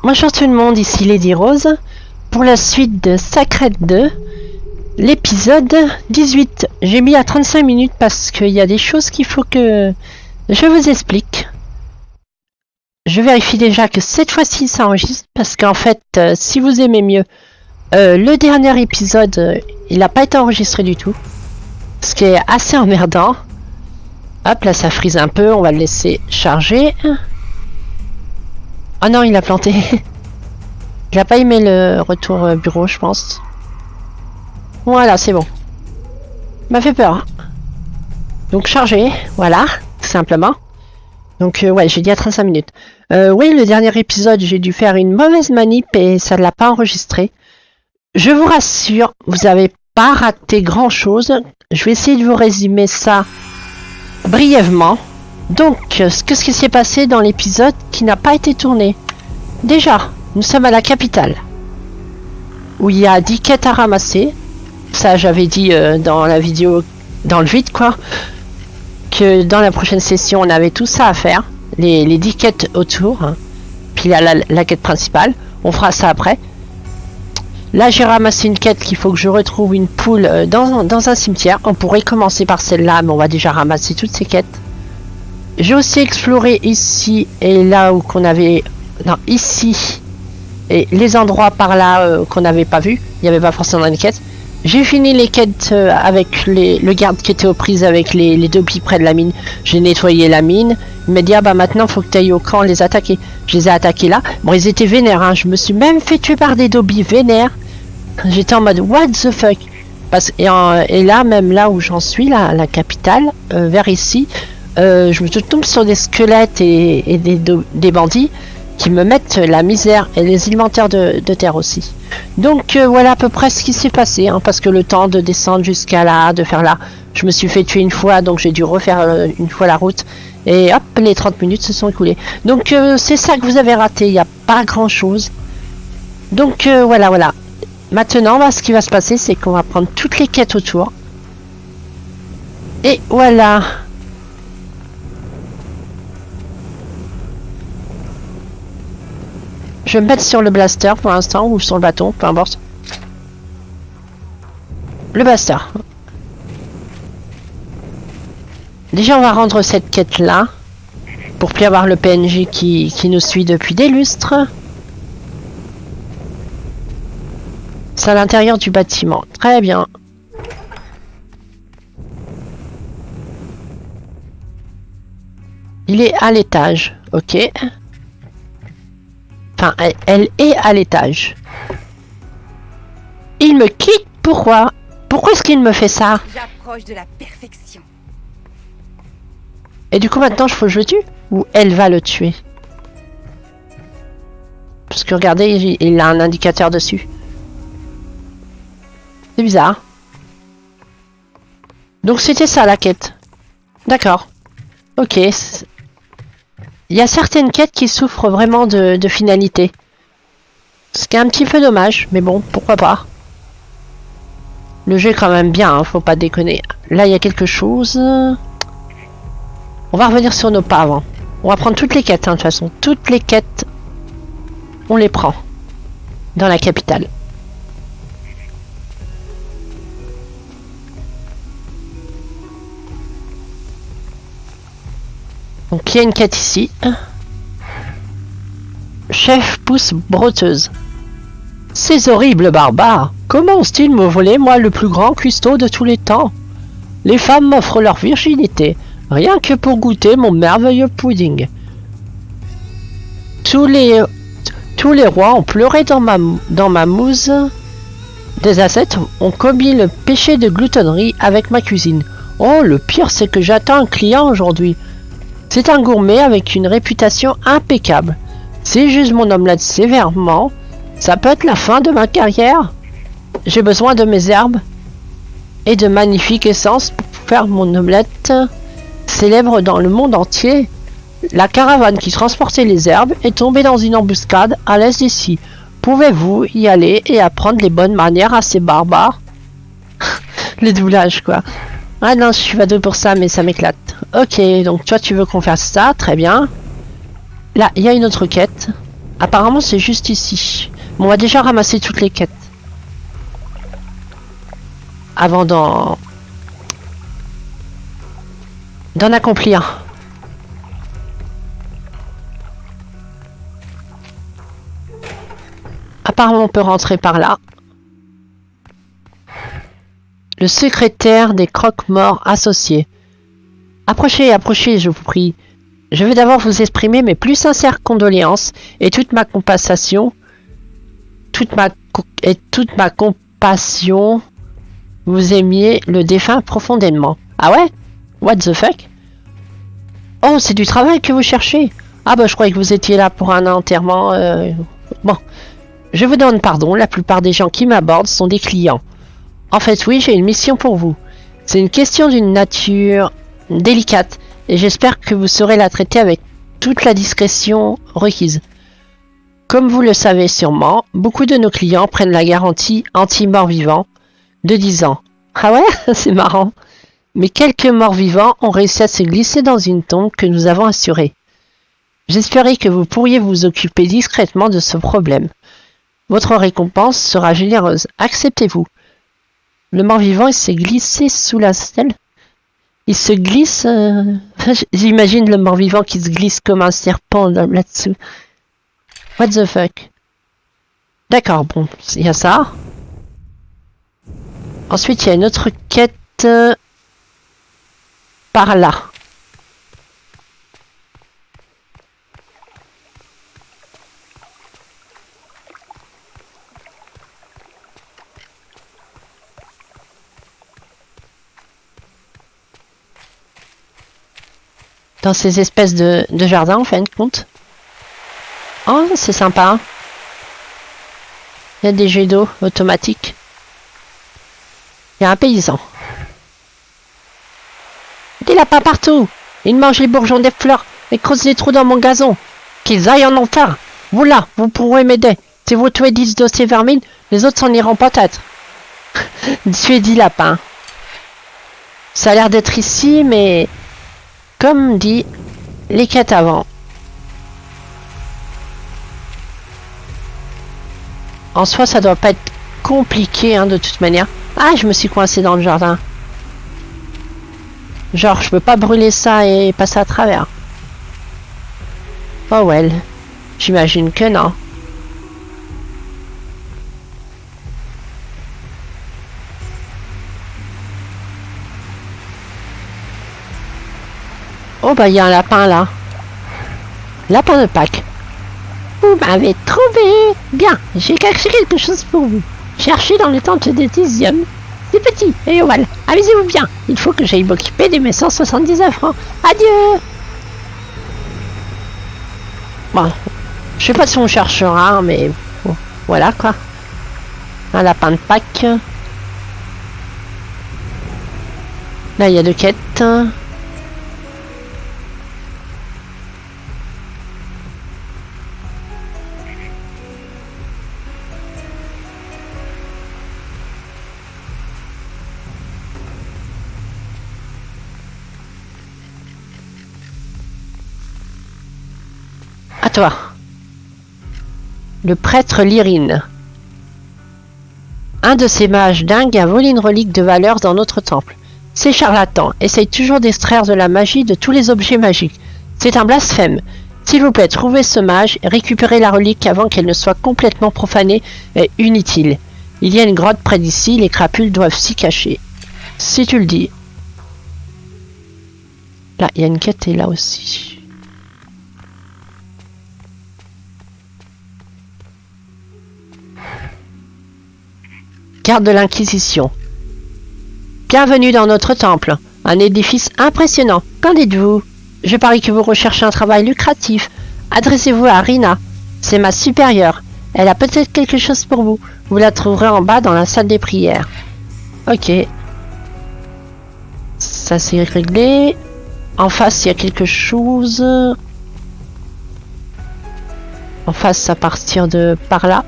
Bonjour tout le monde, ici Lady Rose pour la suite de Sacred 2, l'épisode 18. J'ai mis à 35 minutes parce qu'il y a des choses qu'il faut que je vous explique. Je vérifie déjà que cette fois-ci ça enregistre parce qu'en fait, si vous aimez mieux, le dernier épisode, il n'a pas été enregistré du tout. Ce qui est assez emmerdant. Hop, là ça frise un peu, on va le laisser charger. Oh non, il a planté. Il a pas aimé le retour bureau, je pense. Voilà, c'est bon. M'a fait peur. Hein. Donc chargé, voilà, tout simplement. Donc ouais, j'ai dit à 35 minutes. Oui, le dernier épisode, j'ai dû faire une mauvaise manip et ça ne l'a pas enregistré. Je vous rassure, vous n'avez pas raté grand-chose. Je vais essayer de vous résumer ça brièvement. Donc, ce qui s'est passé dans l'épisode qui n'a pas été tourné. Déjà, nous sommes à la capitale, où il y a 10 quêtes à ramasser. Ça, j'avais dit dans la vidéo, dans le vide, quoi, que dans la prochaine session, on avait tout ça à faire. Les 10 quêtes autour. Hein. Puis il y a la quête principale. On fera ça après. Là, j'ai ramassé une quête qu'il faut que je retrouve une poule dans un cimetière. On pourrait commencer par celle-là, mais on va déjà ramasser toutes ces quêtes. J'ai aussi exploré ici et là où qu'on avait... Non, ici. Et les endroits par là qu'on n'avait pas vu. Il n'y avait pas forcément une quête. J'ai fini les quêtes avec le garde qui était aux prises avec les deux billes près de la mine. J'ai nettoyé la mine. Il m'a dit, ah bah maintenant, faut que tu ailles au camp les attaquer. Je les ai attaqués là. Bon, ils étaient vénères. Hein. Je me suis même fait tuer par des dobbies vénères. J'étais en mode, what the fuck. Et là, même là où j'en suis, là, la capitale, vers ici... je me tombe sur des squelettes et des bandits qui me mettent la misère et les élémentaires de terre aussi. Donc voilà à peu près ce qui s'est passé, hein, parce que le temps de descendre jusqu'à là, de faire là, je me suis fait tuer une fois, donc j'ai dû refaire une fois la route. Et hop, les 30 minutes se sont écoulées. Donc c'est ça que vous avez raté, il n'y a pas grand chose. Donc voilà. Maintenant, là, ce qui va se passer, c'est qu'on va prendre toutes les quêtes autour. Et voilà. Je vais me mettre sur le blaster pour l'instant, ou sur le bâton, peu importe. Le blaster. Déjà, on va rendre cette quête-là. Pour plus avoir le PNJ qui nous suit depuis des lustres. C'est à l'intérieur du bâtiment. Très bien. Il est à l'étage. Ok. Enfin, elle est à l'étage. Il me quitte. Pourquoi? Pourquoi est-ce qu'il me fait ça? J'approche de la perfection. Et du coup, maintenant, il faut que je le tue? Ou elle va le tuer? Parce que regardez, il a un indicateur dessus. C'est bizarre. Donc, c'était ça, la quête. D'accord. Ok. Il y a certaines quêtes qui souffrent vraiment de finalité. Ce qui est un petit peu dommage, mais bon, pourquoi pas. Le jeu est quand même bien, hein, faut pas déconner. Là, il y a quelque chose. On va revenir sur nos pas avant. On va prendre toutes les quêtes, hein, de toute façon. Toutes les quêtes, on les prend. Dans la capitale. Donc il y a une quête ici. Chef pousse broteuse. Ces horribles barbares, comment osent-ils me voler, moi, le plus grand cuistot de tous les temps? Les femmes m'offrent leur virginité, rien que pour goûter mon merveilleux pudding. Tous les rois ont pleuré dans ma mousse. Des ascètes ont commis le péché de gloutonnerie avec ma cuisine. Oh, le pire, c'est que j'attends un client aujourd'hui. C'est un gourmet avec une réputation impeccable. Si j'use mon omelette sévèrement, ça peut être la fin de ma carrière. J'ai besoin de mes herbes et de magnifiques essences pour faire mon omelette célèbre dans le monde entier. La caravane qui transportait les herbes est tombée dans une embuscade à l'est d'ici. Pouvez-vous y aller et apprendre les bonnes manières à ces barbares? Le doublage, quoi. Ah non, je suis pas doué pour ça, mais ça m'éclate. Ok, donc toi tu veux qu'on fasse ça, très bien. Là, il y a une autre quête. Apparemment, c'est juste ici. Bon, on va déjà ramasser toutes les quêtes. Avant d'en accomplir. Apparemment, on peut rentrer par là. Le secrétaire des croque-morts associés. Approchez, approchez, je vous prie. Je veux d'abord vous exprimer mes plus sincères condoléances et toute ma compassion. Toute ma compassion. Vous aimiez le défunt profondément. Ah ouais? What the fuck? Oh, c'est du travail que vous cherchez. Ah bah je croyais que vous étiez là pour un enterrement. Bon, je vous donne pardon, la plupart des gens qui m'abordent sont des clients. En fait oui, j'ai une mission pour vous. C'est une question d'une nature délicate et j'espère que vous saurez la traiter avec toute la discrétion requise. Comme vous le savez sûrement, beaucoup de nos clients prennent la garantie anti-mort-vivant de 10 ans. Ah ouais? C'est marrant. Mais quelques morts-vivants ont réussi à se glisser dans une tombe que nous avons assurée. J'espérais que vous pourriez vous occuper discrètement de ce problème. Votre récompense sera généreuse. Acceptez-vous. Le mort-vivant, il s'est glissé sous la stèle. Il se glisse... J'imagine le mort-vivant qui se glisse comme un serpent là-dessous. What the fuck? D'accord, bon, il y a ça. Ensuite, il y a une autre quête... par là. Dans ces espèces de jardins, en fin de compte. Oh, c'est sympa. Il y a des jets d'eau automatiques. Il y a un paysan. Des lapins partout. Ils mangent les bourgeons des fleurs et creusent des trous dans mon gazon. Qu'ils aillent en enfer. Vous là, vous pourrez m'aider. Si vous tuez 10 de ces vermines, les autres s'en iront peut-être. Tuer 10 lapins. Ça a l'air d'être ici, mais... Comme dit, les quêtes avant. En soi, ça doit pas être compliqué, hein, de toute manière. Ah, je me suis coincé dans le jardin. Genre, je peux pas brûler ça et passer à travers. Oh well. J'imagine que non. Oh bah il y a un lapin là. Lapin de Pâques. Vous m'avez trouvé. Bien, j'ai caché quelque chose pour vous. Cherchez dans les tentes des Thysium. C'est petit et ovale. Amusez-vous bien. Il faut que j'aille m'occuper de mes 179 francs. Adieu. Bon, je sais pas si on cherchera, mais bon, voilà quoi. Un lapin de Pâques. Là, il y a 2 quêtes. À toi. Le prêtre Lyrine. Un de ces mages dingues a volé une relique de valeur dans notre temple. Ces charlatans essayent toujours d'extraire de la magie de tous les objets magiques. C'est un blasphème. S'il vous plaît, trouvez ce mage et récupérez la relique avant qu'elle ne soit complètement profanée et inutile. Il y a une grotte près d'ici, les crapules doivent s'y cacher. Si tu le dis. Là, il y a une quête et là aussi. Garde de l'Inquisition. Bienvenue dans notre temple. Un édifice impressionnant. Qu'en dites-vous? Je parie que vous recherchez un travail lucratif. Adressez-vous à Rina. C'est ma supérieure. Elle a peut-être quelque chose pour vous. Vous la trouverez en bas dans la salle des prières. Ok. Ça c'est réglé. En face, il y a quelque chose. En face, à partir de par là.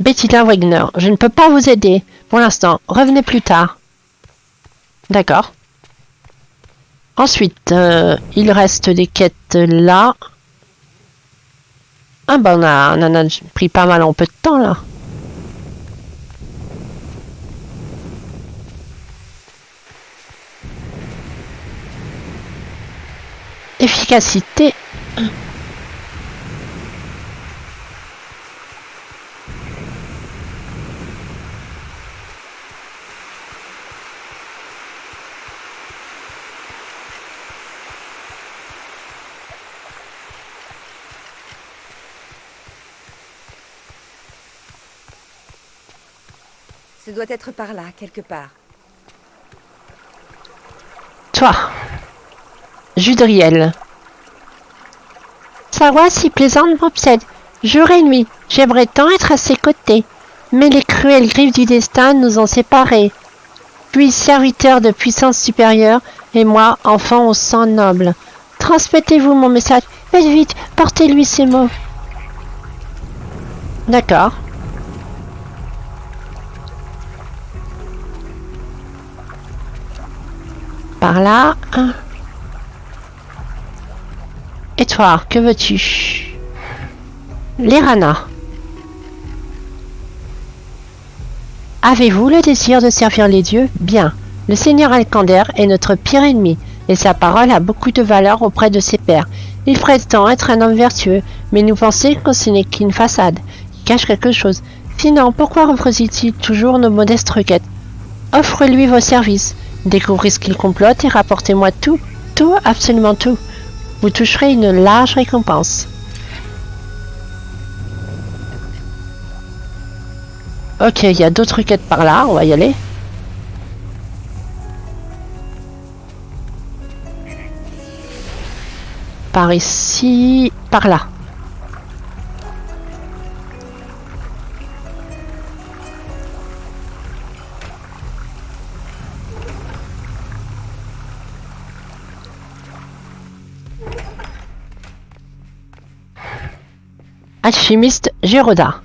Bettina Wagner, je ne peux pas vous aider. Pour l'instant, revenez plus tard. D'accord. Ensuite, il reste des quêtes là. Ah bah on en a pris pas mal en peu de temps là. Efficacité. Ce doit être par là, quelque part. Toi, Judriel. Sa voix si plaisante m'obsède. Jour et nuit, j'aimerais tant être à ses côtés. Mais les cruelles griffes du destin nous ont séparés. Lui, serviteur de puissance supérieure, et moi, enfant au sang noble. Transmettez-vous mon message. Faites vite, portez-lui ces mots. D'accord. Par là. Et toi, que veux-tu? Lérana. Avez-vous le désir de servir les dieux? Bien. Le Seigneur Alcander est notre pire ennemi, et sa parole a beaucoup de valeur auprès de ses pairs. Il prétend être un homme vertueux, mais nous pensons que ce n'est qu'une façade, qui cache quelque chose. Sinon, pourquoi refuse-t-il toujours nos modestes requêtes? Offre-lui vos services. Découvrez ce qu'il complote et rapportez-moi tout, absolument tout. Vous toucherez une large récompense. Ok, il y a d'autres quêtes par là, on va y aller. Par ici, par là. Alchimiste Géroda.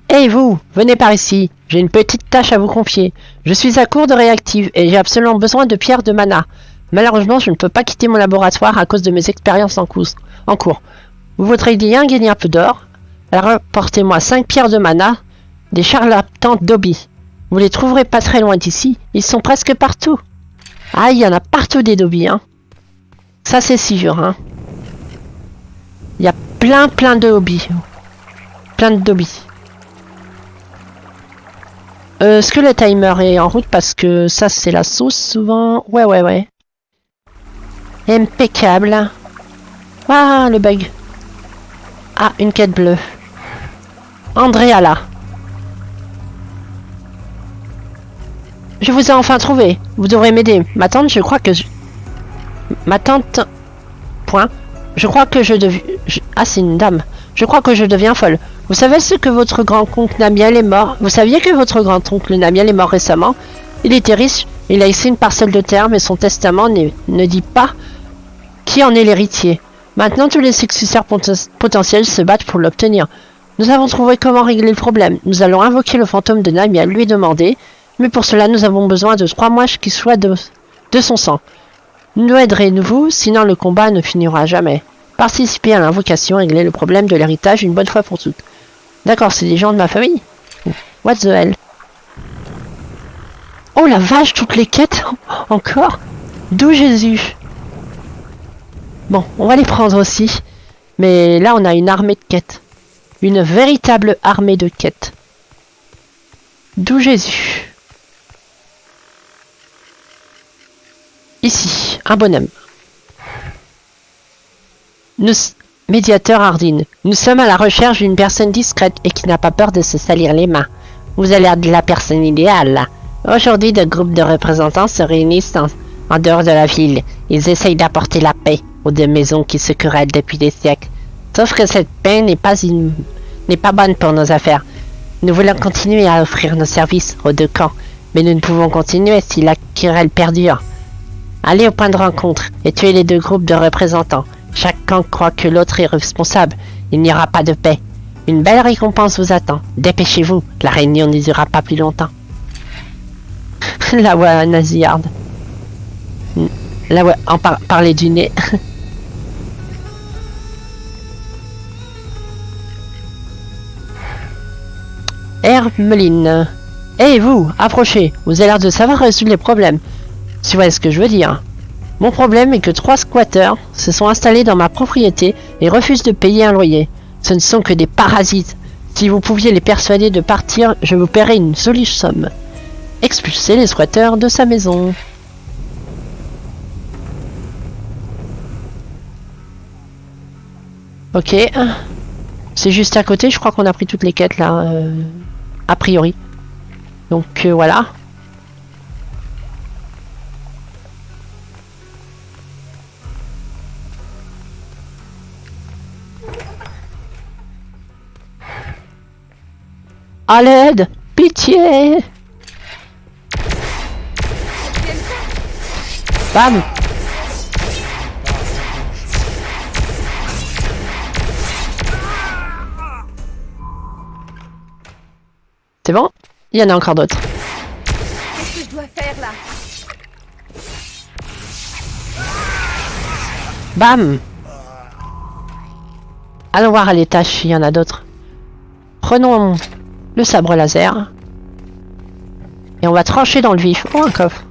Hey vous, venez par ici, j'ai une petite tâche à vous confier. Je suis à court de réactifs et j'ai absolument besoin de pierres de mana. Malheureusement, je ne peux pas quitter mon laboratoire à cause de mes expériences en cours. Vous voudrez bien gagner un peu d'or? Alors apportez-moi 5 pierres de mana, des charlatans d'Obi. Vous les trouverez pas très loin d'ici, ils sont presque partout. Ah, il y en a partout des Dobby, hein. Ça c'est sûr, hein. Il y a plein de hobbies. Plein de Dobby. Est-ce que le timer est en route parce que ça c'est la sauce souvent? Ouais. Impeccable. Ah, le bug. Ah, une quête bleue. Andrea là. Je vous ai enfin trouvé. Vous devrez m'aider. Ma tante, je crois que... Ma tante... Point. Je crois que je deviens... Ah, c'est une dame. Je crois que je deviens folle. Vous savez ce que votre grand-oncle Namiel est mort? Vous saviez que votre grand-oncle Namiel est mort récemment? Il était riche. Il a laissé une parcelle de terre, mais son testament ne dit pas qui en est l'héritier. Maintenant, tous les successeurs potentiels se battent pour l'obtenir. Nous avons trouvé comment régler le problème. Nous allons invoquer le fantôme de Namiel, lui demander... Mais pour cela, nous avons besoin de 3 mois qui soient de son sang. Nous aiderez-vous, sinon le combat ne finira jamais. Participez à l'invocation, régler le problème de l'héritage une bonne fois pour toutes. D'accord, c'est des gens de ma famille? What the hell? Oh la vache, toutes les quêtes. Encore? D'où Jésus? Bon, on va les prendre aussi. Mais là, on a une armée de quêtes. Une véritable armée de quêtes. D'où Jésus? Ici, un bonhomme. Médiateur Hardin. Nous sommes à la recherche d'une personne discrète et qui n'a pas peur de se salir les mains. Vous avez l'air de la personne idéale. Aujourd'hui, deux groupes de représentants se réunissent en dehors de la ville. Ils essayent d'apporter la paix aux deux maisons qui se querellent depuis des siècles. Sauf que cette paix n'est pas bonne pour nos affaires. Nous voulons continuer à offrir nos services aux deux camps, mais nous ne pouvons continuer si la querelle perdure. Allez au point de rencontre et tuez les deux groupes de représentants. Chaque camp croit que l'autre est responsable. Il n'y aura pas de paix. Une belle récompense vous attend. Dépêchez-vous, la réunion ne durera pas plus longtemps. La voix nasillarde. La voix en parler du nez. Hermeline. Hé vous, approchez. Vous avez l'air de savoir résoudre les problèmes. Tu vois ce que je veux dire. Mon problème est que 3 squatteurs se sont installés dans ma propriété et refusent de payer un loyer. Ce ne sont que des parasites. Si vous pouviez les persuader de partir, je vous paierais une jolie somme. Expulsez les squatteurs de sa maison. Ok. C'est juste à côté, je crois qu'on a pris toutes les quêtes là. A priori. Donc voilà. À l'aide! Pitié! Bam! C'est bon? Il y en a encore d'autres. Qu'est-ce que je dois faire là? Bam! Allons voir à l'étage s'il y en a d'autres. Prenons le sabre laser. Et on va trancher dans le vif. Oh, un coffre.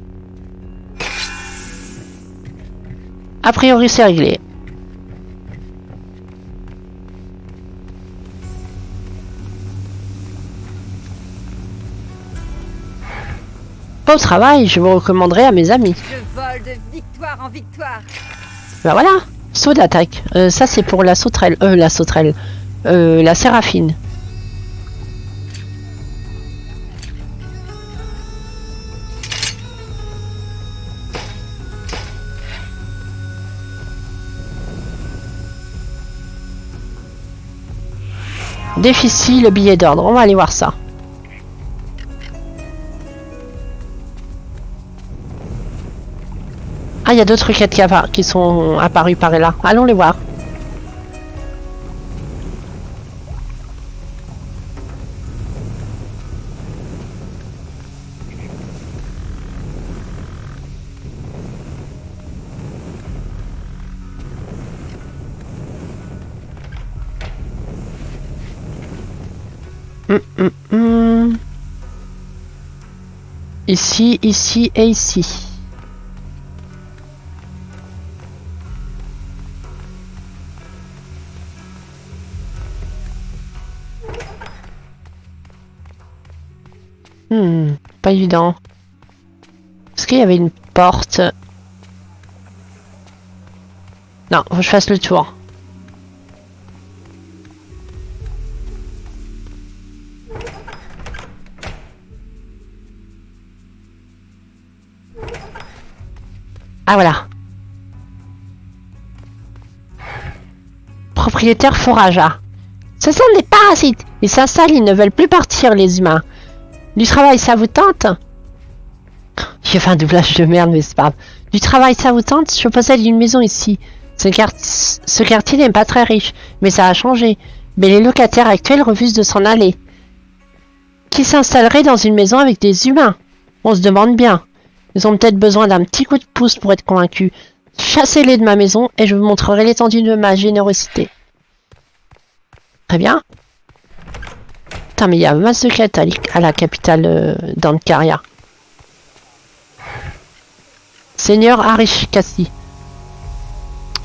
A priori, c'est réglé. Bon travail, je vous recommanderai à mes amis. Je vole de victoire en victoire. Bah voilà, saut d'attaque. Ça c'est pour la sauterelle. La séraphine. Déficit, le billet d'ordre. On va aller voir ça. Ah, il y a d'autres quêtes qui sont apparues par là. Allons les voir. Ici, ici et ici. Pas évident. Est-ce qu'il y avait une porte? Non, faut que je fasse le tour. Ah voilà. Propriétaire forageat. Ce sont des parasites. Ils s'installent, ils ne veulent plus partir, les humains. Du travail, ça vous tente? J'ai fait un doublage de merde, mais c'est pas grave. Du travail, ça vous tente? Je possède une maison ici. Ce quartier n'est pas très riche, mais ça a changé. Mais les locataires actuels refusent de s'en aller. Qui s'installerait dans une maison avec des humains? On se demande bien. Ils ont peut-être besoin d'un petit coup de pouce pour être convaincus. Chassez-les de ma maison et je vous montrerai l'étendue de ma générosité. Très bien. Putain, mais il y a masse de quêtes à la capitale d'Ancaria. Seigneur Arishkasi.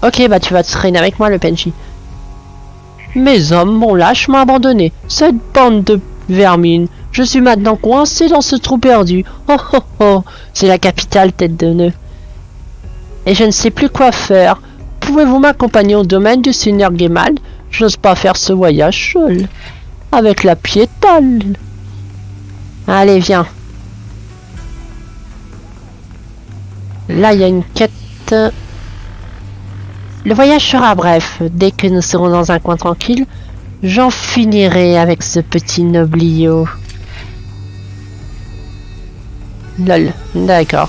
Ok, bah tu vas te traîner avec moi, le PNJ. Mes hommes m'ont lâchement abandonné. Cette bande de vermine. Je suis maintenant coincé dans ce trou perdu. Oh oh oh, c'est la capitale, tête de nœud. Et je ne sais plus quoi faire. Pouvez-vous m'accompagner au domaine du Seigneur Gemald? Je n'ose pas faire ce voyage seul. Avec la piétale. Allez, viens. Là, il y a une quête. Le voyage sera bref. Dès que nous serons dans un coin tranquille, j'en finirai avec ce petit noblio. Lol, d'accord.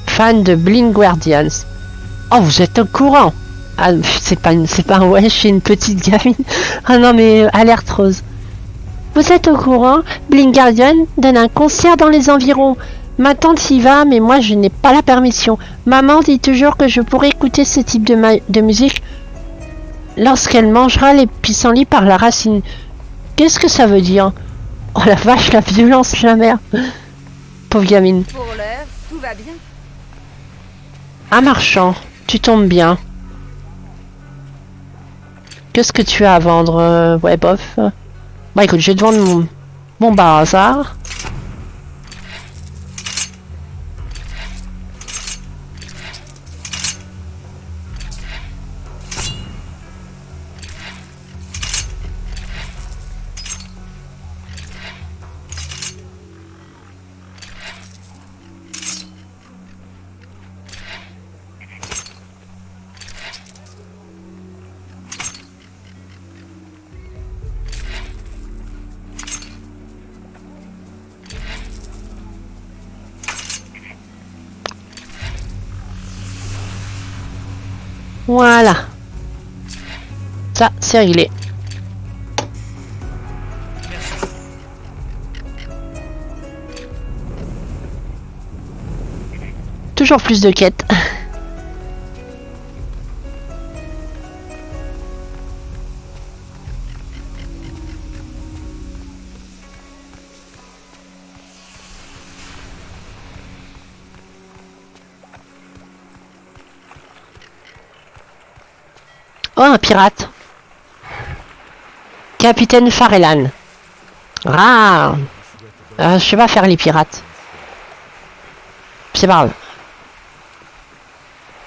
Fan de Blind Guardians. Oh, vous êtes au courant. Ah, c'est pas un wesh, c'est une petite gamine. Ah non, mais alerte rose. Vous êtes au courant? Blind Guardian donne un concert dans les environs. Ma tante y va, mais moi je n'ai pas la permission. Maman dit toujours que je pourrais écouter ce type de musique lorsqu'elle mangera les pissenlits par la racine. Qu'est-ce que ça veut dire? Oh la vache, la violence, la mère. Pauvre gamine. Pour l'heure, tout va bien. Un marchand, tu tombes bien. Qu'est-ce que tu as à vendre? Ouais, bof. Bah écoute, je vais te vendre mon bazar. Voilà. Ça, c'est réglé. Toujours plus de quêtes. Oh, un pirate. Capitaine Farellan. Ah, je sais pas faire les pirates. C'est pas grave.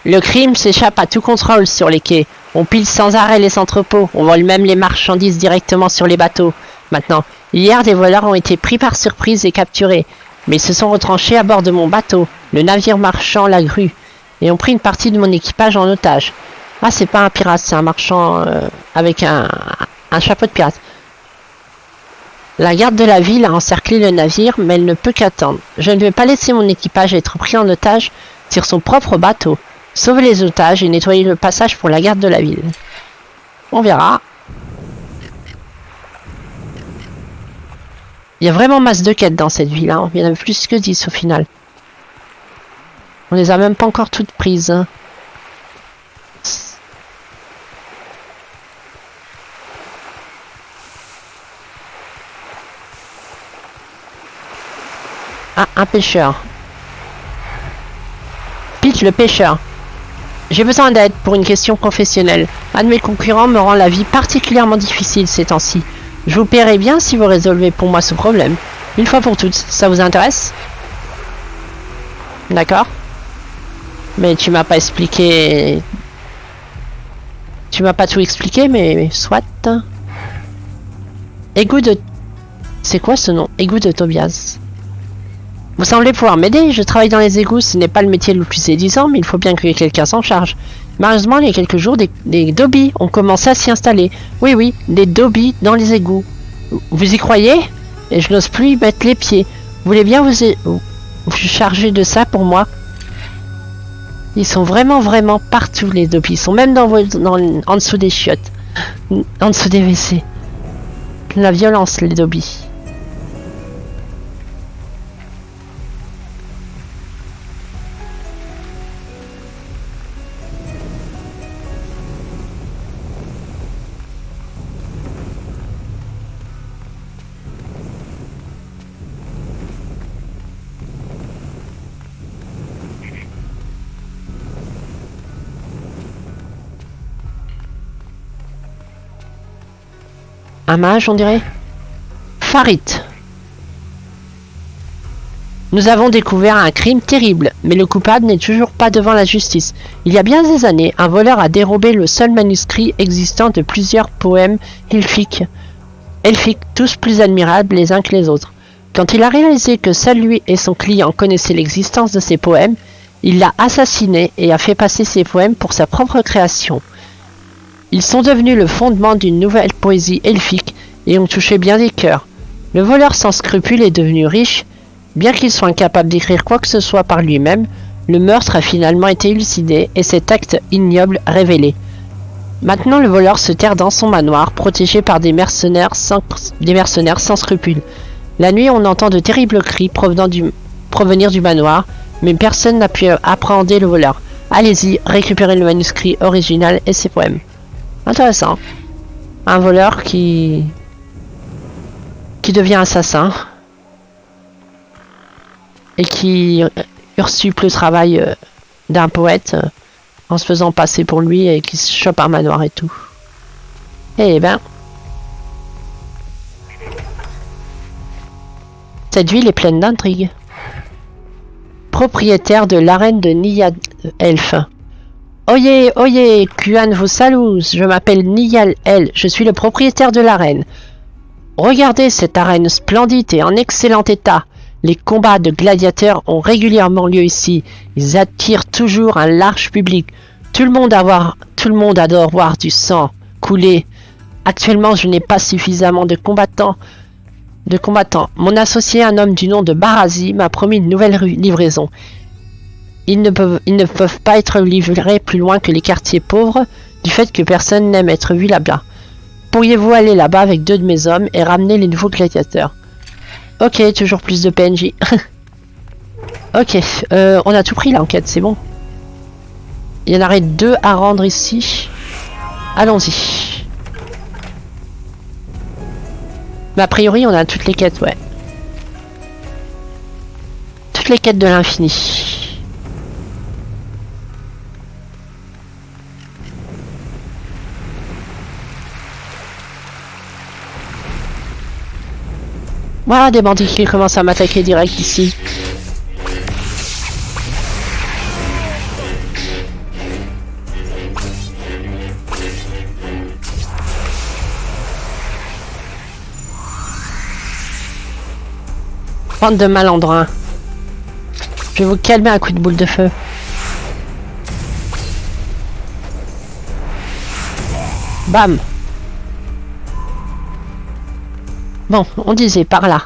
Le crime s'échappe à tout contrôle sur les quais. On pile sans arrêt les entrepôts. On vole même les marchandises directement sur les bateaux. Maintenant, hier, des voleurs ont été pris par surprise et capturés. Mais ils se sont retranchés à bord de mon bateau, le navire marchand La Grue, et ont pris une partie de mon équipage en otage. Ah, c'est pas un pirate, c'est un marchand avec un chapeau de pirate. La garde de la ville a encerclé le navire, mais elle ne peut qu'attendre. Je ne vais pas laisser mon équipage être pris en otage sur son propre bateau. Sauver les otages et nettoyer le passage pour la garde de la ville. On verra. Il y a vraiment masse de quêtes dans cette ville, hein. Il y en a plus que 10 au final. On les a même pas encore toutes prises, hein. Ah, un pêcheur. Pete le pêcheur. J'ai besoin d'aide pour une question professionnelle. Un de mes concurrents me rend la vie particulièrement difficile ces temps-ci. Je vous paierai bien si vous résolvez pour moi ce problème. Une fois pour toutes, ça vous intéresse? D'accord. Mais tu m'as pas expliqué... Tu m'as pas tout expliqué, mais soit. Égout de... C'est quoi ce nom? Égout de Tobias. Vous semblez pouvoir m'aider, je travaille dans les égouts, ce n'est pas le métier le plus séduisant, mais il faut bien que quelqu'un s'en charge. Malheureusement, il y a quelques jours, des dobbies ont commencé à s'y installer. Oui, des dobbies dans les égouts. Vous y croyez? Et je n'ose plus y mettre les pieds. Vous voulez bien vous charger de ça pour moi? Ils sont vraiment partout, les dobbies. Ils sont même en dessous des chiottes. En dessous des WC. La violence, les dobbies. Un mage, on dirait. Farit. Nous avons découvert un crime terrible, mais le coupable n'est toujours pas devant la justice. Il y a bien des années, un voleur a dérobé le seul manuscrit existant de plusieurs poèmes elfiques, tous plus admirables les uns que les autres. Quand il a réalisé que seul lui et son client connaissaient l'existence de ces poèmes, il l'a assassiné et a fait passer ces poèmes pour sa propre création. Ils sont devenus le fondement d'une nouvelle poésie elfique et ont touché bien des cœurs. Le voleur sans scrupules est devenu riche. Bien qu'il soit incapable d'écrire quoi que ce soit par lui-même, le meurtre a finalement été élucidé et cet acte ignoble révélé. Maintenant, le voleur se terre dans son manoir, protégé par des mercenaires sans scrupules. La nuit, on entend de terribles cris provenir du manoir, mais personne n'a pu appréhender le voleur. Allez-y, récupérez le manuscrit original et ses poèmes. Intéressant. Un voleur qui devient assassin et qui usurpe le travail d'un poète en se faisant passer pour lui et qui se chope un manoir et tout. Eh ben, cette ville est pleine d'intrigues. Propriétaire de l'arène de Niyad Elf. Oyez, oyez, Kuan vous salue, je m'appelle Niyal El, je suis le propriétaire de l'arène. Regardez cette arène splendide et en excellent état. Les combats de gladiateurs ont régulièrement lieu ici. Ils attirent toujours un large public. Tout le monde adore voir du sang couler. Actuellement, je n'ai pas suffisamment de combattants. Mon associé, un homme du nom de Barazi, m'a promis une nouvelle livraison. Ils ne peuvent pas être livrés plus loin que les quartiers pauvres, du fait que personne n'aime être vu là-bas. Pourriez-vous aller là-bas avec 2 de mes hommes et ramener les nouveaux gladiateurs? Ok, toujours plus de PNJ. Ok, on a tout pris l'enquête, c'est bon. Il y en aurait 2 à rendre ici. Allons-y. Mais a priori, on a toutes les quêtes, ouais. Toutes les quêtes de l'infini. Voilà des bandits qui commencent à m'attaquer direct ici. Bande de malandrins. Je vais vous calmer un coup de boule de feu. Bam. Bon, on disait par là.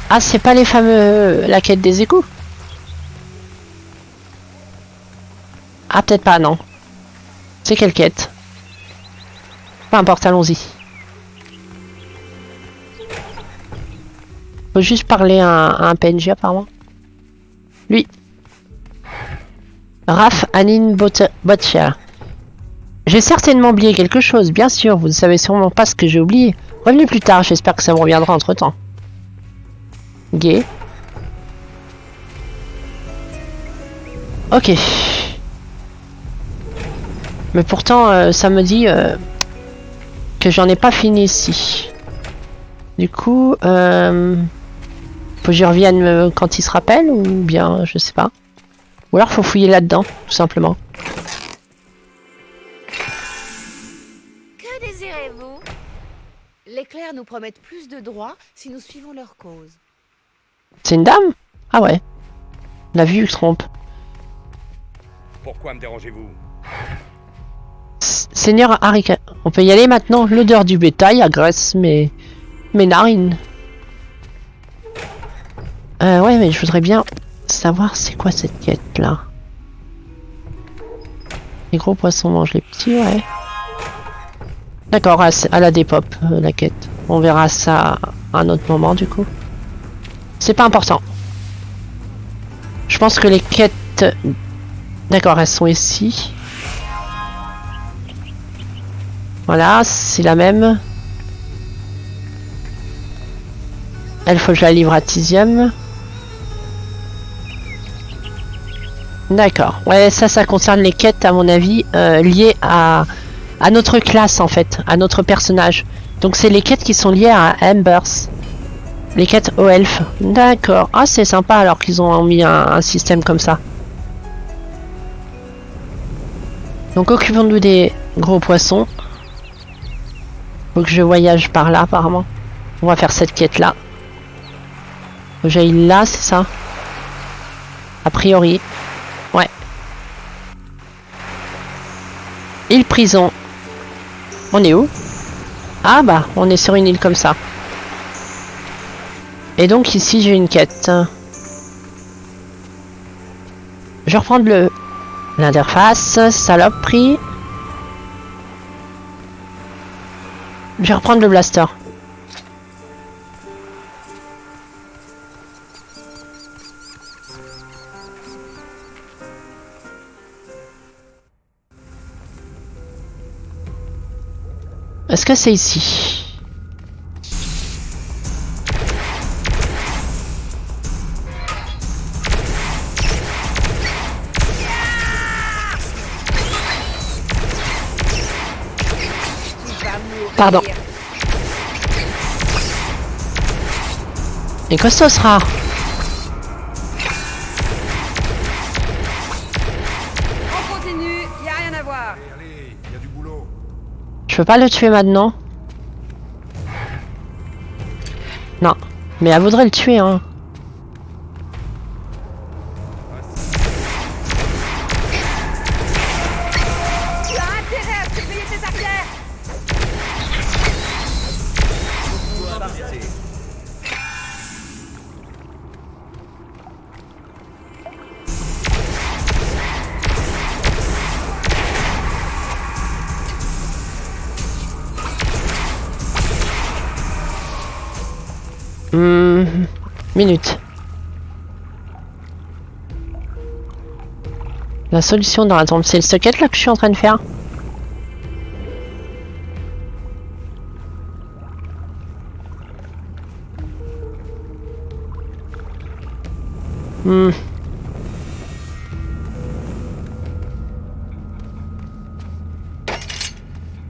Ah, c'est pas les fameux... la quête des égouts? Ah, peut-être pas, non. C'est quelle quête? Peu importe, allons-y. Faut juste parler à un PNJ, apparemment. Lui. Raph Anin Botcher. J'ai certainement oublié quelque chose, bien sûr. Vous ne savez sûrement pas ce que j'ai oublié. Revenez plus tard, j'espère que ça me reviendra entre-temps. Gay. Ok. Mais pourtant, ça me dit que j'en ai pas fini ici. Du coup, faut que j'y revienne quand il se rappelle ou bien, je sais pas. Ou alors faut fouiller là-dedans, tout simplement. Que désirez-vous? Les clercs nous promettent plus de droits si nous suivons leur cause. C'est une dame? Ah ouais. La vue trompe. Pourquoi me dérangez-vous? Seigneur Harika, on peut y aller maintenant. L'odeur du bétail agresse mes narines. Ouais, mais je voudrais bien savoir c'est quoi cette quête là. Les gros poissons mangent les petits, ouais. D'accord, elle a des pop la quête. On verra ça à un autre moment du coup. C'est pas important. Je pense que les quêtes... D'accord, elles sont ici. Voilà, c'est la même. Elle, faut que je la livre à Tizium. D'accord. Ouais, ça concerne les quêtes, à mon avis, liées à notre classe, en fait, à notre personnage. Donc, c'est les quêtes qui sont liées à Embers. Les quêtes aux elfes. D'accord. Ah, c'est sympa alors qu'ils ont mis un système comme ça. Donc, occupons-nous des gros poissons. Faut que je voyage par là apparemment. On va faire cette quête là. Faut que j'aille là, c'est ça? A priori. Ouais. Île prison. On est où? Ah bah, on est sur une île comme ça. Et donc ici j'ai une quête. Je vais reprendre l'interface, saloperie. Je vais reprendre le blaster. Est-ce que c'est ici? Pardon. Et costaud sera. On continue, y a rien à voir. Allez, y a du boulot. Je peux pas le tuer maintenant. Non. Mais elle voudrait le tuer, hein. Tu as intérêt à surveiller tes arrières. Minute. La solution dans la tombe, c'est le socket là que je suis en train de faire.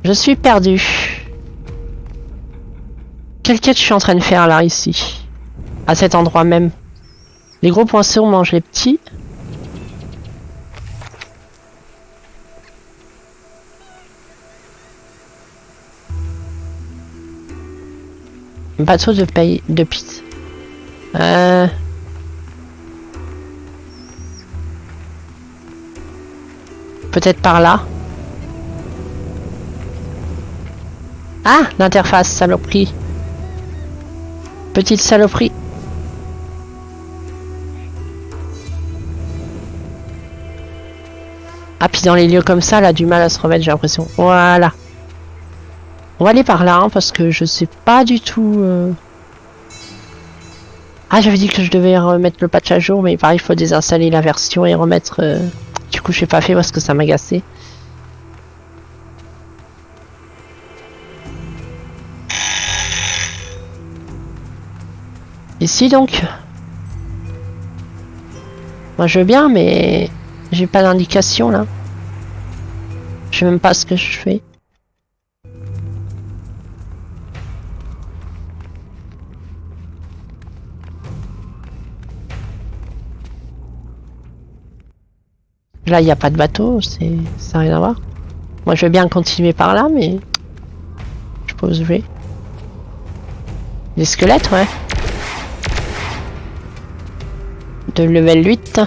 Je suis perdu. Quelle quête je suis en train de faire là, ici? À cet endroit même. Les gros poinçons mangent les petits. Bateau de paille de piste. Peut-être par là. Ah, l'interface, saloperie. Petite saloperie. Ah, puis dans les lieux comme ça, elle a du mal à se remettre, j'ai l'impression. Voilà. On va aller par là, hein, parce que je sais pas du tout... Ah, j'avais dit que je devais remettre le patch à jour, mais pareil, il faut désinstaller la version et remettre... Du coup, je n'ai pas fait parce que ça m'a agacé. Ici, donc. Moi, je veux bien, mais... J'ai pas d'indication, là. Je sais même pas ce que je fais. Là, il n'y a pas de bateau, ça n'a rien à voir. Moi, je veux bien continuer par là, mais... Je suppose, je vais. Des squelettes, ouais. De level 8.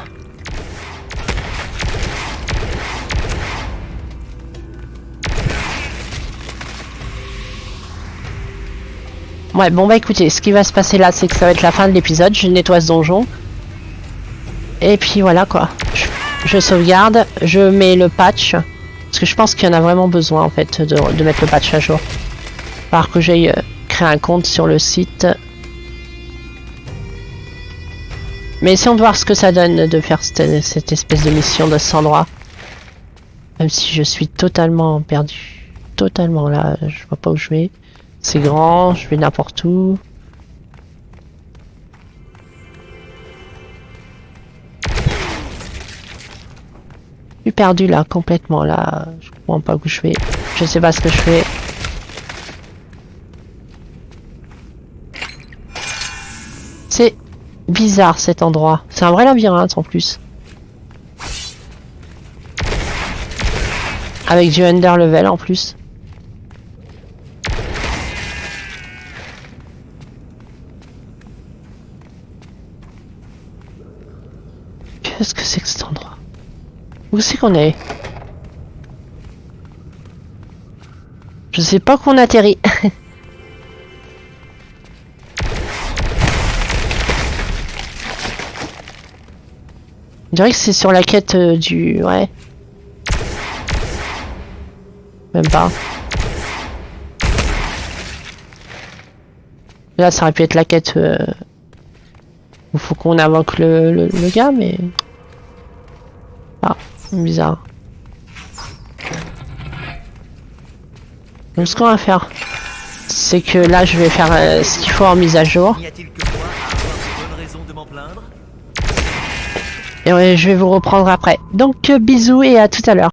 Ouais, bon bah écoutez, ce qui va se passer là, c'est que ça va être la fin de l'épisode. Je nettoie ce donjon. Et puis voilà quoi. Je sauvegarde, je mets le patch. Parce que je pense qu'il y en a vraiment besoin en fait de mettre le patch à jour. Alors que j'aille créer un compte sur le site. Mais essayons de voir ce que ça donne de faire cette espèce de mission de cet endroit. Même si je suis totalement perdu. Totalement là, je vois pas où je vais. C'est grand, je vais n'importe où. Je suis perdu là, complètement là. Je comprends pas où je vais. Je sais pas ce que je fais. C'est bizarre cet endroit. C'est un vrai labyrinthe en plus. Avec du under level en plus. Qu'est-ce que c'est que cet endroit? Où c'est qu'on est? Je sais pas qu'on atterrit. Je dirais que c'est sur la quête du... Ouais. Même pas. Là, ça aurait pu être la quête où faut qu'on invoque le gars, mais... Ah, bizarre. Donc ce qu'on va faire, c'est que là, je vais faire ce qu'il faut en mise à jour. N'y a-t-il que moi à avoir de bonnes raisons de m'en plaindre? Et ouais, je vais vous reprendre après. Donc bisous et à tout à l'heure.